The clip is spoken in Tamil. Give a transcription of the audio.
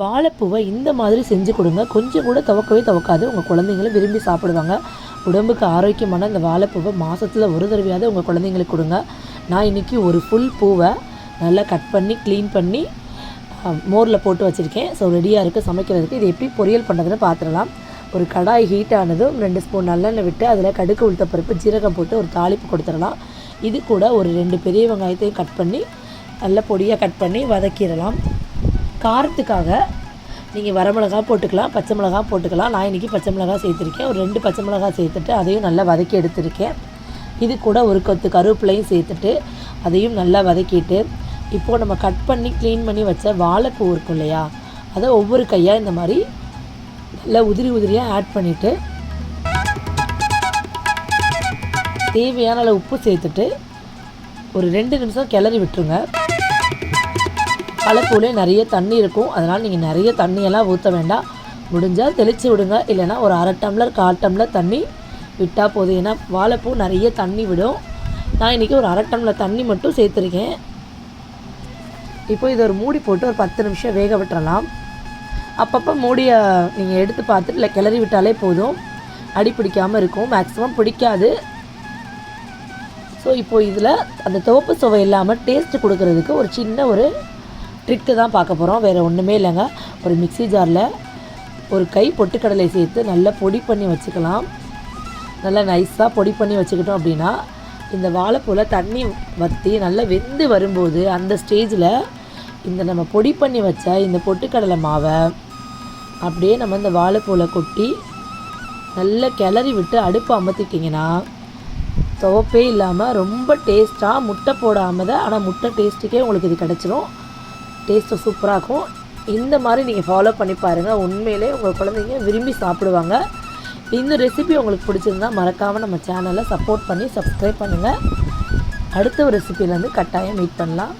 வாழைப்பூவை இந்த மாதிரி செஞ்சு கொடுங்க. கொஞ்சம் கூட துவக்கவே துவக்காது. உங்கள் குழந்தைங்களும் விரும்பி சாப்பிடுவாங்க. உடம்புக்கு ஆரோக்கியமான இந்த வாழைப்பூவை மாதத்தில் ஒரு தடவையாவது உங்கள் குழந்தைங்களுக்கு கொடுங்க. நான் இன்றைக்கி ஒரு ஃபுல் பூவை நல்லா கட் பண்ணி க்ளீன் பண்ணி மோரில் போட்டு வச்சுருக்கேன். ஸோ ரெடியாக இருக்குது சமைக்கிறதுக்கு. இது எப்படி பொரியல் பண்ணுறதுன்னு பார்த்துடலாம். ஒரு கடாய் ஹீட் ஆனதும் 2 ஸ்பூன் நல்லெண்ணெய் விட்டு அதில் கடுகு, உளுத்தப்பருப்பு, ஜீரகம் போட்டு ஒரு தாளிப்பு கொடுத்துடலாம். இது கூட ஒரு 2 பெரிய வெங்காயத்தையும் கட் பண்ணி நல்ல பொடியாக கட் பண்ணி வதக்கிடலாம். காரத்துக்காக நீங்கள் வரமிளகா போட்டுக்கலாம், பச்சை மிளகா போட்டுக்கலாம். நான் இன்றைக்கி பச்சை மிளகா சேர்த்துருக்கேன். ஒரு 2 பச்சை மிளகா சேர்த்துட்டு அதையும் நல்லா வதக்கி எடுத்துருக்கேன். இது கூட ஒரு கொத்து கருவேப்பிலையும் சேர்த்துட்டு அதையும் நல்லா வதக்கிட்டு, இப்போது நம்ம கட் பண்ணி க்ளீன் பண்ணி வச்ச வாழைப்பூ இருக்கும் இல்லையா, அதை ஒவ்வொரு கையாக இந்த மாதிரி நல்லா உதிரி உதிரியாக ஆட் பண்ணிவிட்டு தேவையான அளவு உப்பு சேர்த்துட்டு ஒரு 2 நிமிஷம் கிளறி விட்டுருங்க. வாழைப்பூலே நிறைய தண்ணி இருக்கும், அதனால் நீங்கள் நிறைய தண்ணியெல்லாம் ஊற்ற வேண்டாம். முடிஞ்சால் தெளித்து விடுங்க. இல்லைனா ஒரு 1/2 டம்ளர் 1/4 டம்ளர் தண்ணி விட்டால் போதும். ஏன்னா வாழைப்பூ நிறைய தண்ணி விடும். நான் இன்றைக்கி ஒரு 1/2 டம்ளர் தண்ணி மட்டும் சேர்த்துருக்கேன். இப்போ இதை ஒரு மூடி போட்டு ஒரு 10 நிமிஷம் வேக விட்டுறலாம். அப்பப்போ மூடியை நீங்கள் எடுத்து பார்த்துட்டு இல்லை கிளறி விட்டாலே போதும். அடி பிடிக்காமல் இருக்கும். மேக்ஸிமம் பிடிக்காது. ஸோ இப்போது இதில் அந்த துவப்பு சுவை இல்லாமல் டேஸ்ட்டு கொடுக்குறதுக்கு ஒரு சின்ன ஒரு ட்ரிக்கு தான் பார்க்க போகிறோம். வேறு ஒன்றுமே இல்லைங்க. ஒரு மிக்ஸி ஜாரில் ஒரு கை பொட்டுக்கடலை சேர்த்து நல்லா பொடி பண்ணி வச்சுக்கலாம். நல்லா நைஸாக பொடி பண்ணி வச்சுக்கிட்டோம் அப்படின்னா இந்த வாழைப்பூவில் தண்ணி வற்றி நல்லா வெந்து வரும்போது அந்த ஸ்டேஜில் இந்த நம்ம பொடி பண்ணி வச்ச இந்த பொட்டுக்கடலை மாவை அப்படியே நம்ம இந்த வாழைப்பூவில் கொட்டி நல்லா கிளறி விட்டு அடுப்பு அமர்த்திட்டிங்கன்னா துவப்பே இல்லாமல் ரொம்ப டேஸ்ட்டாக முட்டை போடாமல் தான், ஆனால் முட்டை டேஸ்ட்டுக்கே உங்களுக்கு இது கிடச்சிரும். டேஸ்ட்டு சூப்பராக இருக்கும். இந்த மாதிரி நீங்கள் ஃபாலோ பண்ணி பாருங்கள். உண்மையிலே உங்கள் குழந்தைங்க விரும்பி சாப்பிடுவாங்க. இந்த ரெசிபி உங்களுக்கு பிடிச்சிருந்தா மறக்காமல் நம்ம சேனலை சப்போர்ட் பண்ணி சப்ஸ்கிரைப் பண்ணுங்கள். அடுத்த ஒரு ரெசிபியிலேருந்து கட்டாயம் மீட் பண்ணலாம்.